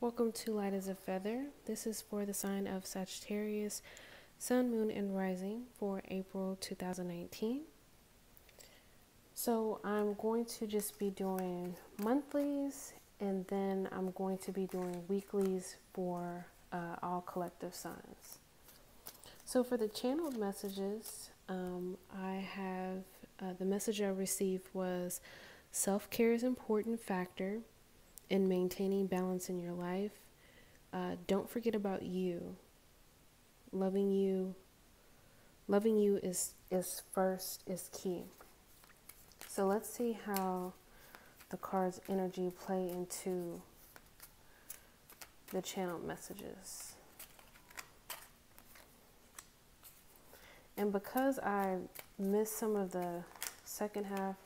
Welcome to Light as a Feather. This is for the sign of Sagittarius, Sun, Moon, and Rising for April 2019. So I'm going to just be doing monthlies, and then I'm going to be doing weeklies for all collective signs. So for the channeled messages, I have the message I received was self-care is an important factor in maintaining balance in your life. Don't forget about you. Loving you is first, is key. So let's see how the card's energy play into the channeled messages. And because I missed some of the second half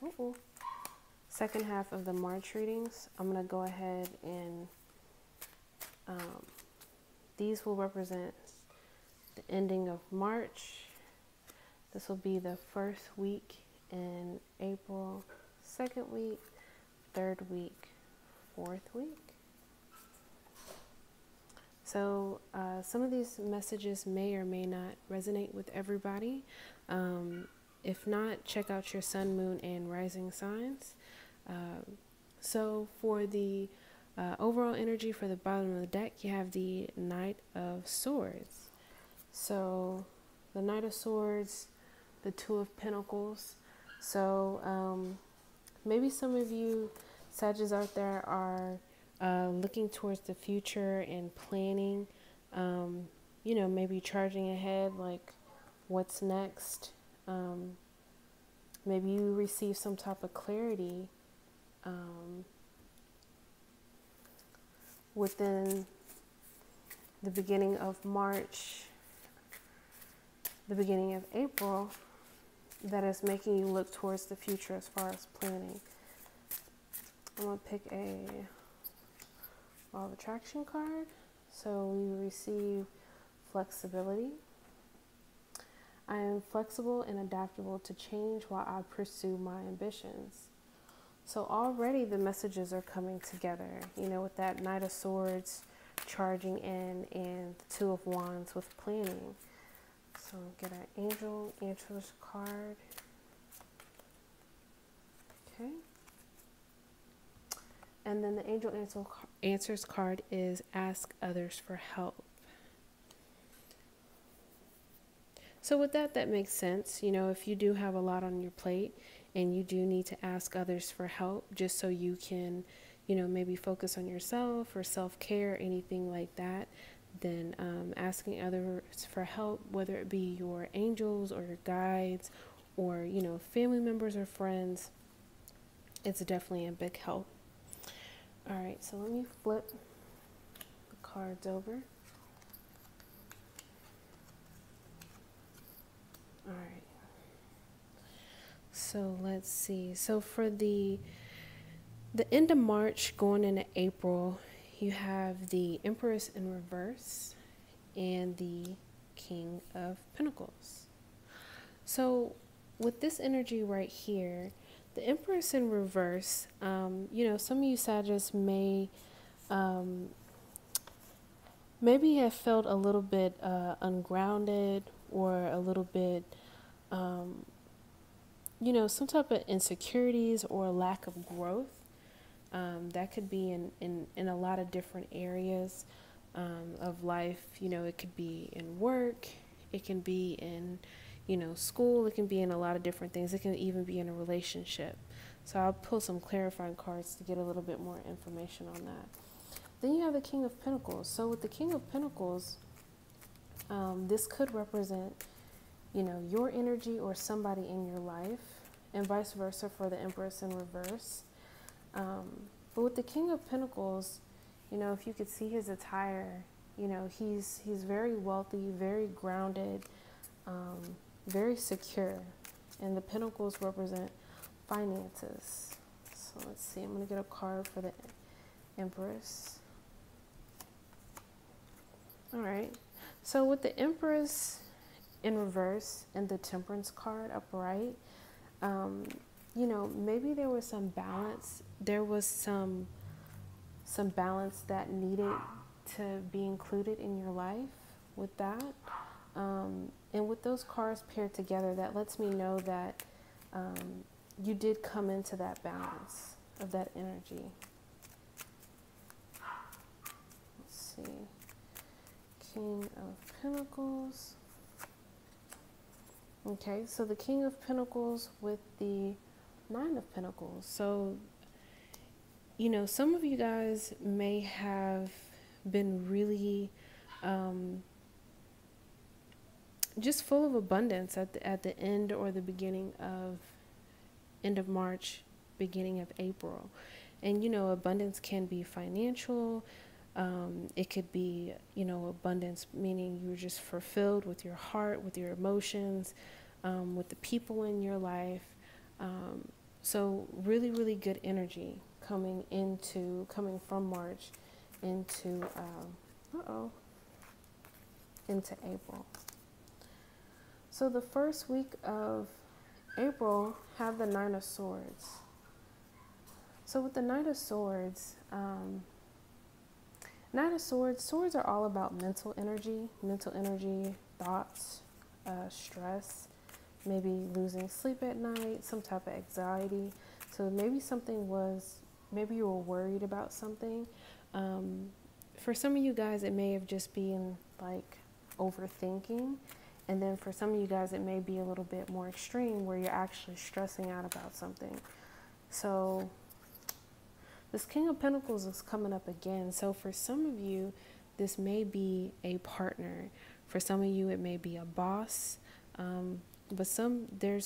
of the March readings, I'm going to go ahead and these will represent the ending of March. This will be the first week in April, second week, third week, fourth week. So some of these messages may or may not resonate with everybody. If not, check out your sun, moon, and rising signs. So for the overall energy for the bottom of the deck, you have the Knight of Swords. So the Knight of Swords, the Two of Pentacles. So maybe some of you Sagittarius out there are looking towards the future and planning, you know, maybe charging ahead, like what's next. Maybe you receive some type of clarity within the beginning of March, the beginning of April, that is making you look towards the future as far as planning. I'm going to pick a Law of Attraction card. So we receive flexibility. I am flexible and adaptable to change while I pursue my ambitions. So already the messages are coming together, you know, with that Knight of Swords charging in and the Two of Wands with planning. So get an Angel Answers card. Okay. And then the Angel Answers card is Ask Others for Help. So with that makes sense. You know, if you do have a lot on your plate and you do need to ask others for help just so you can, you know, maybe focus on yourself or self-care, anything like that, then asking others for help, whether it be your angels or your guides or, you know, family members or friends, it's definitely a big help. All right, so let me flip the cards over. All right. So let's see. So for the end of March going into April, you have the Empress in reverse and the King of Pentacles. So with this energy right here, the Empress in reverse, you know, some of you Sagittarius may maybe have felt a little bit ungrounded or a little bit you know, some type of insecurities or lack of growth. That could be in a lot of different areas of life. You know, it could be in work, it can be in, you know, school, it can be in a lot of different things. It can even be in a relationship. So I'll pull some clarifying cards to get a little bit more information on that. Then you have the King of Pentacles. So with the King of Pentacles, this could represent, you know, your energy or somebody in your life, and vice versa for the Empress in reverse. But with the King of Pentacles, you know, if you could see his attire, you know, he's very wealthy, very grounded, very secure. And the Pentacles represent finances. So let's see, I'm going to get a card for the Empress. All right. So with the Empress in reverse and the Temperance card upright, you know, maybe there was some balance. There was some some balance that needed to be included in your life with that. And with those cards paired together, that lets me know that you did come into that balance of that energy. Let's see. King of Pentacles. Okay, so the King of Pentacles with the Nine of Pentacles. So, you know, some of you guys may have been really just full of abundance at the end or the beginning of March, beginning of April. And, you know, abundance can be financial. It could be, you know, abundance, meaning you're just fulfilled with your heart, with your emotions, with the people in your life. So really, really good energy coming from March into April. So the first week of April have the Nine of Swords. So with the Knight of Swords, swords are all about mental energy, thoughts, stress, maybe losing sleep at night, some type of anxiety. So maybe maybe you were worried about something. For some of you guys, it may have just been like overthinking. And then for some of you guys, it may be a little bit more extreme where you're actually stressing out about something. So this King of Pentacles is coming up again. So for some of you, this may be a partner. For some of you, it may be a boss. But there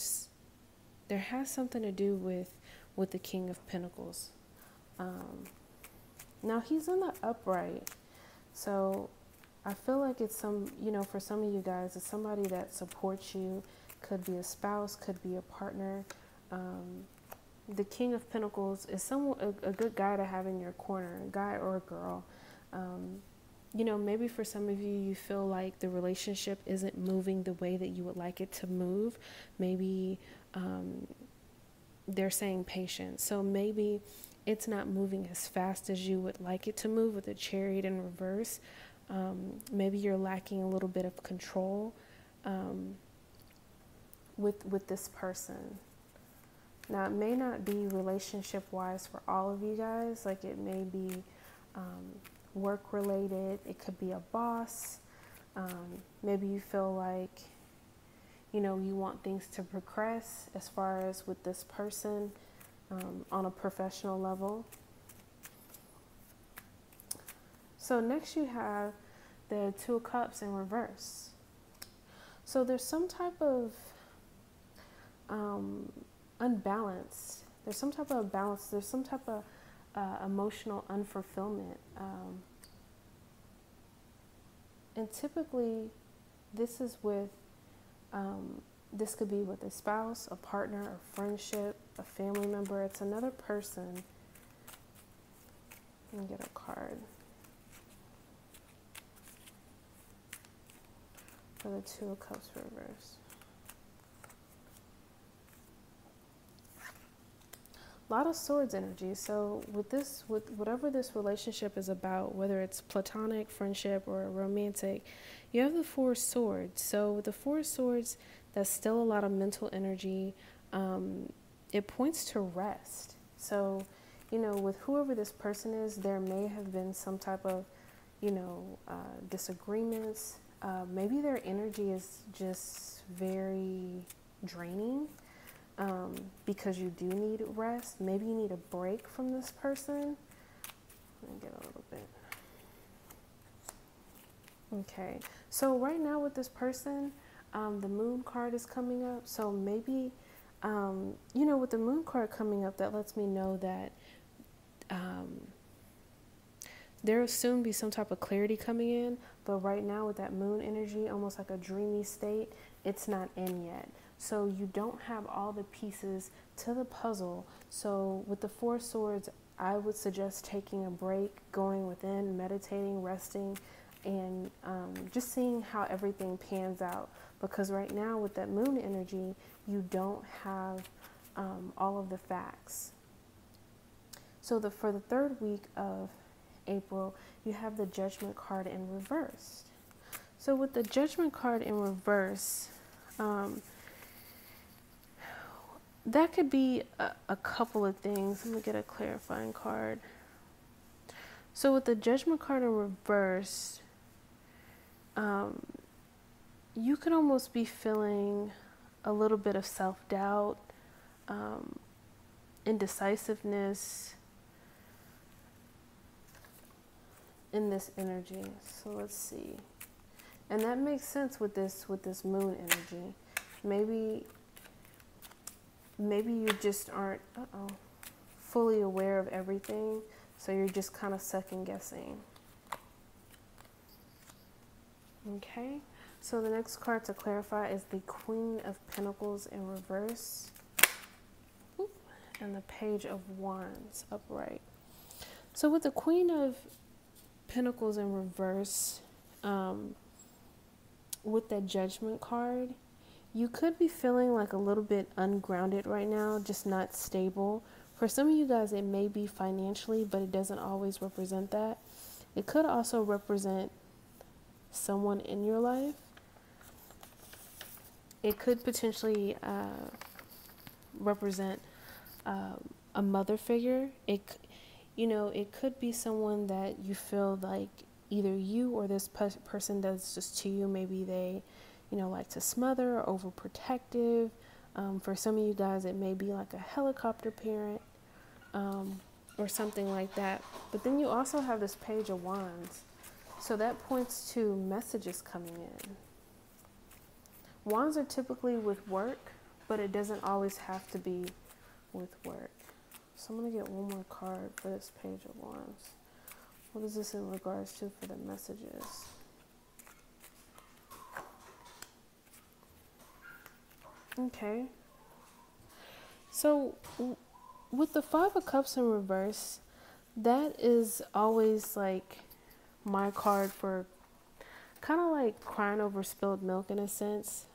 has something to do with the King of Pentacles. Now he's in the upright. So I feel like it's for some of you guys, it's somebody that supports you. Could be a spouse, could be a partner. The King of Pentacles is a good guy to have in your corner, a guy or a girl. Maybe for some of you, you feel like the relationship isn't moving the way that you would like it to move. Maybe they're saying patience. So maybe it's not moving as fast as you would like it to move with the Chariot in reverse. Maybe you're lacking a little bit of control with this person. Now, it may not be relationship-wise for all of you guys. Like, it may be work-related. It could be a boss. Maybe you feel like, you want things to progress as far as with this person on a professional level. So next you have the Two of Cups in reverse. So there's some type of unbalance. There's some type of balance. There's some type of emotional unfulfillment. And typically this is this could be with a spouse, a partner, a friendship, a family member. It's another person. Let me get a card for the Two of Cups reverse. A lot of Swords energy. So with whatever this relationship is about, whether it's platonic, friendship, or romantic, you have the Four of Swords. So with the Four of Swords, that's still a lot of mental energy. It points to rest. So, with whoever this person is, there may have been some type of, disagreements. Maybe their energy is just very draining. Because you do need rest. Maybe you need a break from this person. Let me get a little bit. Okay, so right now with this person, the Moon card is coming up. So maybe, with the Moon card coming up, that lets me know that there will soon be some type of clarity coming in. But right now with that Moon energy, almost like a dreamy state, it's not in yet. So you don't have all the pieces to the puzzle. So with the Four of Swords, I would suggest taking a break, going within, meditating, resting, and just seeing how everything pans out. Because right now with that Moon energy, you don't have all of the facts. So for the third week of April, you have the Judgment card in reverse. So with the Judgment card in reverse, that could be a couple of things. Let me get a clarifying card. So with the Judgment card in reverse, you could almost be feeling a little bit of self-doubt, indecisiveness in this energy. So let's see. And that makes sense with this moon energy. Maybe you just aren't fully aware of everything, so you're just kind of second guessing. Okay, so the next card to clarify is the Queen of Pentacles in reverse. And the Page of Wands upright. So with the Queen of Pentacles in reverse, with that Judgment card, you could be feeling like a little bit ungrounded right now, just not stable. For some of you guys, it may be financially, but it doesn't always represent that. It could also represent someone in your life. It could potentially represent a mother figure. It could be someone that you feel like either you or this person does just to you. Maybe they, like to smother or overprotective. For some of you guys, it may be like a helicopter parent or something like that. But then you also have this Page of Wands. So that points to messages coming in. Wands are typically with work, but it doesn't always have to be with work. So I'm going to get one more card for this Page of Wands. What is this in regards to for the messages? Okay. So with the Five of Cups in reverse, that is always like my card for kind of like crying over spilled milk in a sense.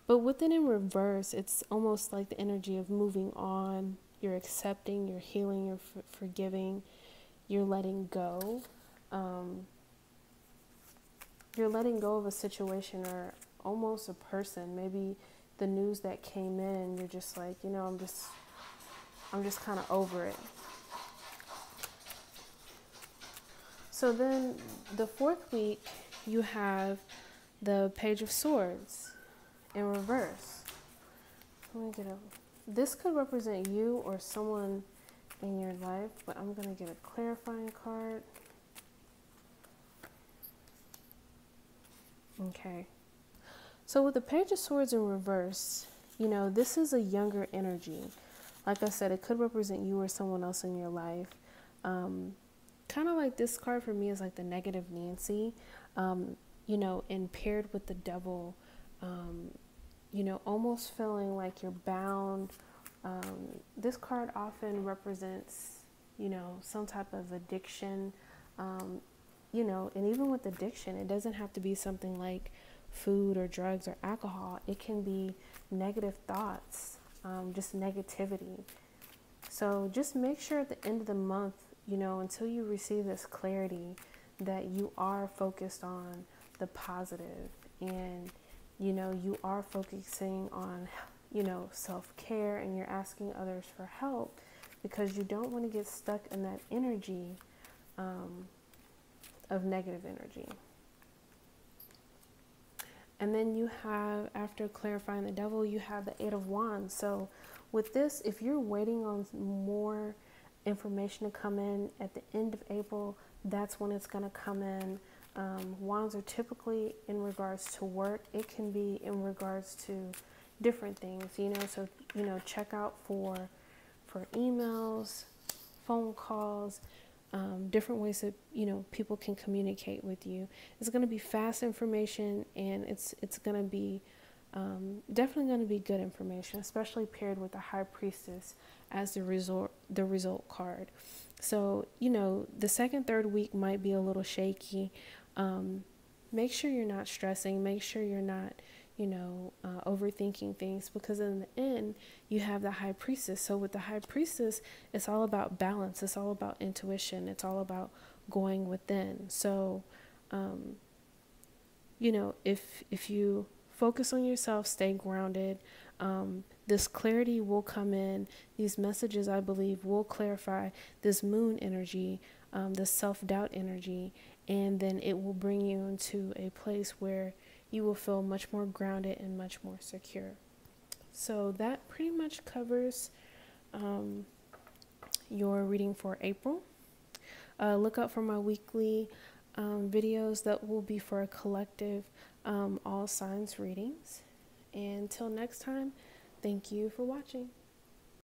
But with it in reverse, it's almost like the energy of moving on. You're accepting, you're healing, you're forgiving, you're letting go. You're letting go of a situation or almost a person. Maybe the news that came in, you're just like, I'm just kind of over it. So then the fourth week, you have the Page of Swords in reverse. Let me get this could represent you or someone in your life, but I'm going to get a clarifying card. Okay. So with the Page of Swords in reverse, this is a younger energy. Like I said, it could represent you or someone else in your life. Kind of like this card for me is like the negative Nancy, and paired with the Devil, almost feeling like you're bound. This card often represents, some type of addiction, and even with addiction, it doesn't have to be something like food or drugs or alcohol. It can be negative thoughts, just negativity. So just make sure at the end of the month, until you receive this clarity, that you are focused on the positive and, you are focusing on, self-care, and you're asking others for help because you don't want to get stuck in that energy of negative energy. And then you have, after clarifying the Devil, you have the Eight of Wands. So with this, if you're waiting on more information to come in at the end of April, that's when it's going to come in. Wands are typically in regards to work. It can be in regards to different things, so, check out for emails, phone calls, different ways that, people can communicate with you. It's going to be fast information, and it's going to be definitely going to be good information, especially paired with the High Priestess as the result card. So, the second, third week might be a little shaky. Make sure you're not stressing. Make sure you're not, overthinking things, because in the end you have the high priestess. So with the high priestess, it's all about balance. It's all about intuition. It's all about going within. So, if you focus on yourself, stay grounded, this clarity will come in. These messages, I believe, will clarify this moon energy, this self-doubt energy, and then it will bring you into a place where you will feel much more grounded and much more secure. So that pretty much covers your reading for April. Look out for my weekly videos that will be for a collective all signs readings. And until next time, thank you for watching.